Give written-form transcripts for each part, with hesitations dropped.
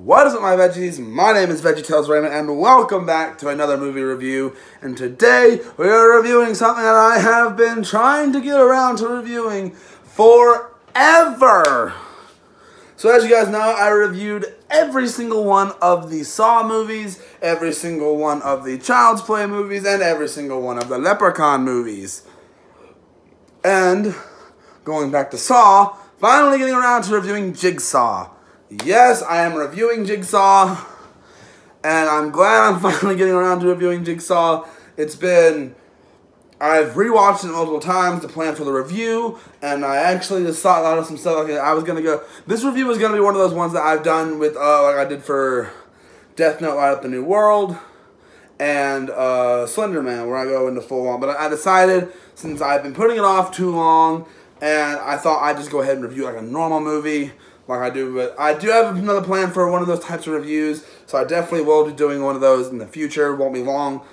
What is up, my veggies? My name is VeggieTales Raymond, and welcome back to another movie review. And today, we are reviewing something that I have been trying to get around to reviewing forever. So as you guys know, I reviewed every single one of the Saw movies, every single one of the Child's Play movies, and every single one of the Leprechaun movies. And, going back to Saw, finally getting around to reviewing Jigsaw. Yes, I am reviewing Jigsaw, and I'm glad I'm finally getting around to reviewing Jigsaw. I've rewatched it multiple times to plan for the review, and I actually just thought of some stuff. This review was going to be one of those ones that I've done with, like I did for Death Note Light Up the New World, and Slender Man, where I go into full on. But I decided, since I've been putting it off too long, and I thought I'd just go ahead and review like a normal movie, like I do, but I do have another plan for one of those types of reviews, so I definitely will be doing one of those in the future. It won't be long.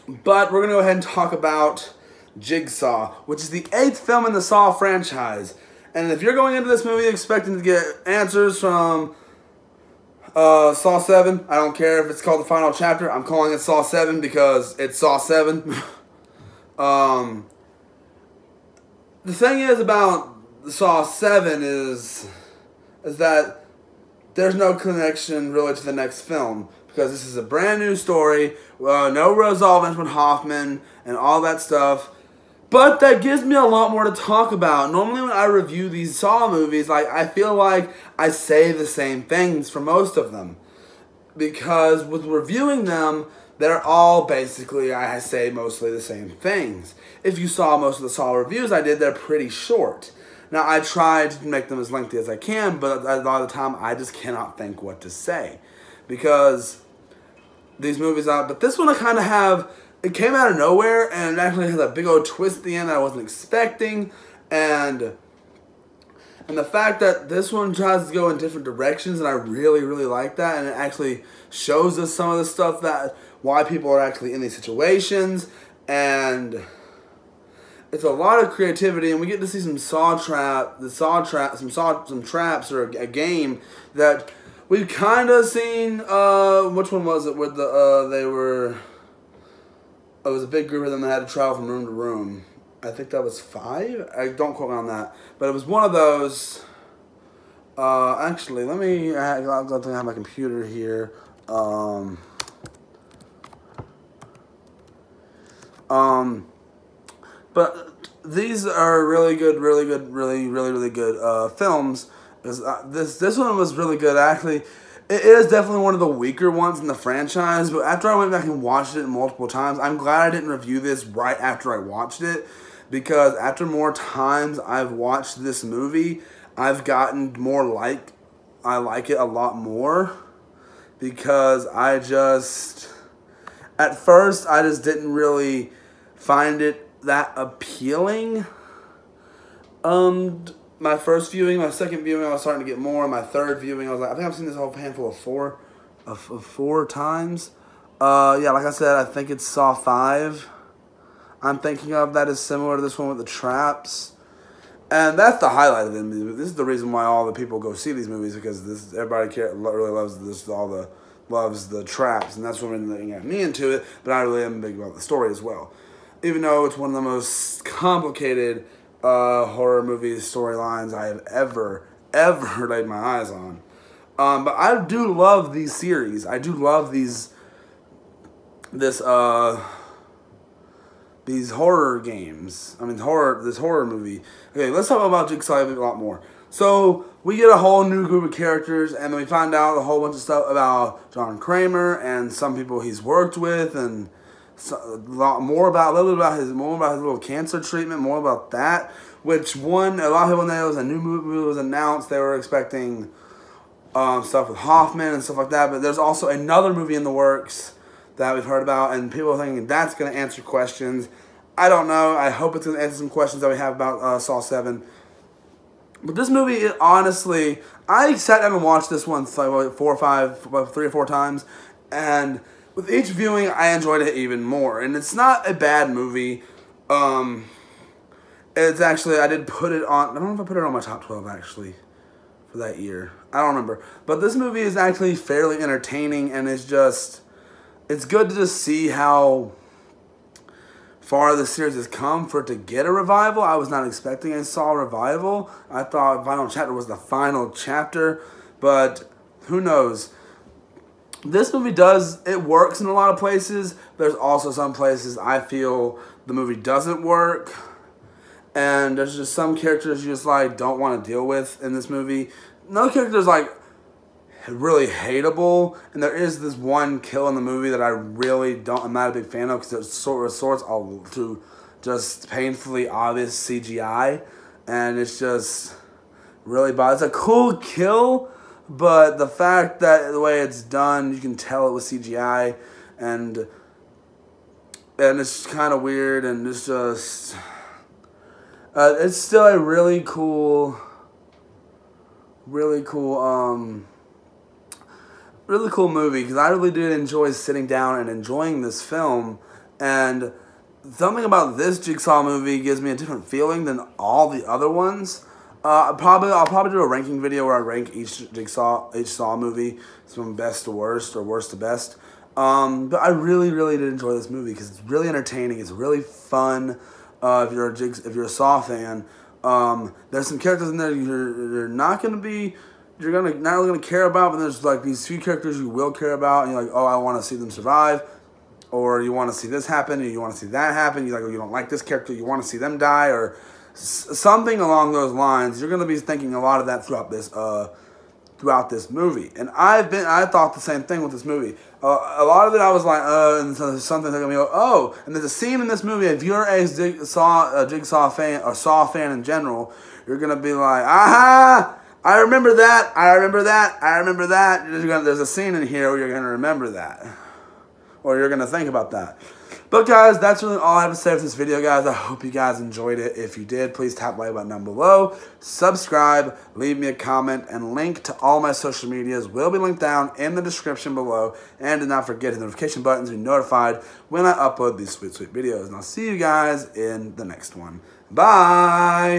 But we're going to go ahead and talk about Jigsaw, which is the 8th film in the Saw franchise. And if you're going into this movie expecting to get answers from Saw 7, I don't care if it's called the final chapter. I'm calling it Saw 7 because it's Saw 7. The thing is about Saw 7 is that there's no connection really to the next film, because this is a brand new story, no resolvement with Hoffman and all that stuff. But that gives me a lot more to talk about. Normally when I review these Saw movies, I feel like I say the same things for most of them, because with reviewing them, they're all basically, I say mostly the same things. If you saw most of the Saw reviews I did, they're pretty short. Now, I try to make them as lengthy as I can, but a lot of the time, I just cannot think what to say. Because these movies but this one I kind of it came out of nowhere, and it actually has a big old twist at the end that I wasn't expecting. And the fact that this one tries to go in different directions, and I really, really like that. And it actually shows us some of the stuff why people are actually in these situations. And it's a lot of creativity, and we get to see some some traps, or a game that we've kind of seen. Which one was it? Where it was a big group of them that had to travel from room to room. I think that was 5. Don't quote me on that, but it was one of those. Actually, I'll go to my computer here. But these are really good films. This one was really good, actually. It is definitely one of the weaker ones in the franchise, but after I went back and watched it multiple times, I'm glad I didn't review this right after I watched it, because after more times I've watched this movie, I've gotten more I like it a lot more, because at first I just didn't really find it that appealing. My first viewing, my second viewing, I was starting to get more. My third viewing, I was like, I think I've seen this whole handful of four times. Yeah, like I said, I think it's Saw 5. I'm thinking of that is similar to this one with the traps, and that's the highlight of the movie. This is the reason why all the people go see these movies, because everybody really loves this. Loves the traps, and that's what really got me into it. But I really am big about the story as well, even though it's one of the most complicated horror movie storylines I have ever laid my eyes on. But I do love these series. I do love these horror games. I mean, this horror movie. Okay, let's talk about Jigsaw a lot more. So we get a whole new group of characters, and then we find out a whole bunch of stuff about John Kramer and some people he's worked with, and more about his little cancer treatment, more about that. Which a lot of people, when there was a new movie was announced, they were expecting stuff with Hoffman and stuff like that. But there's also another movie in the works that we've heard about, and people are thinking that's going to answer questions. I don't know. I hope it's going to answer some questions that we have about Saw 7. But this movie, honestly, I sat down and watched this one like 3 or 4 times, and with each viewing, I enjoyed it even more. And it's not a bad movie. It's actually, I did put it on, I don't know if I put it on my top 12, actually. for that year. I don't remember. But this movie is actually fairly entertaining, and it's good to just see how far the series has come for it to get a revival. I was not expecting a Saw revival. I thought Final Chapter was the final chapter, but who knows. This movie it works in a lot of places. There's also some places I feel the movie doesn't work. And there's just some characters you just like don't want to deal with in this movie. No character's like really hateable, and there is this one kill in the movie that I'm not a big fan of because it resorts to just painfully obvious CGI, and it's just really bad. It's a cool kill, but the fact that the way it's done, you can tell it was CGI, and it's kind of weird, and it's just it's still a really cool movie, because I really did enjoy sitting down and enjoying this film, and something about this Jigsaw movie gives me a different feeling than all the other ones. I'll probably do a ranking video where I rank each Saw movie from best to worst or worst to best. But I really did enjoy this movie because it's really entertaining. It's really fun. If you're a Saw fan, there's some characters in there you're not really gonna care about, but there's like these few characters you will care about, and you're like, oh, I want to see them survive, or you want to see this happen, and you want to see that happen. You you don't like this character, you want to see them die, or something along those lines. You're gonna be thinking a lot of that throughout this movie, and I thought the same thing with this movie. A lot of it I was like, and so there's something that gonna go, oh, and there's a scene in this movie. If you're a Jigsaw fan or Saw fan in general, you're gonna be like, aha! I remember that. I remember that. I remember that. There's a scene in here where you're gonna remember that, or you're gonna think about that. But guys, that's really all I have to say for this video, guys. I hope you guys enjoyed it. If you did, please tap the like button down below. Subscribe, leave me a comment, and link to all my social medias will be linked down in the description below. And do not forget the notification button to be notified when I upload these sweet videos. And I'll see you guys in the next one. Bye!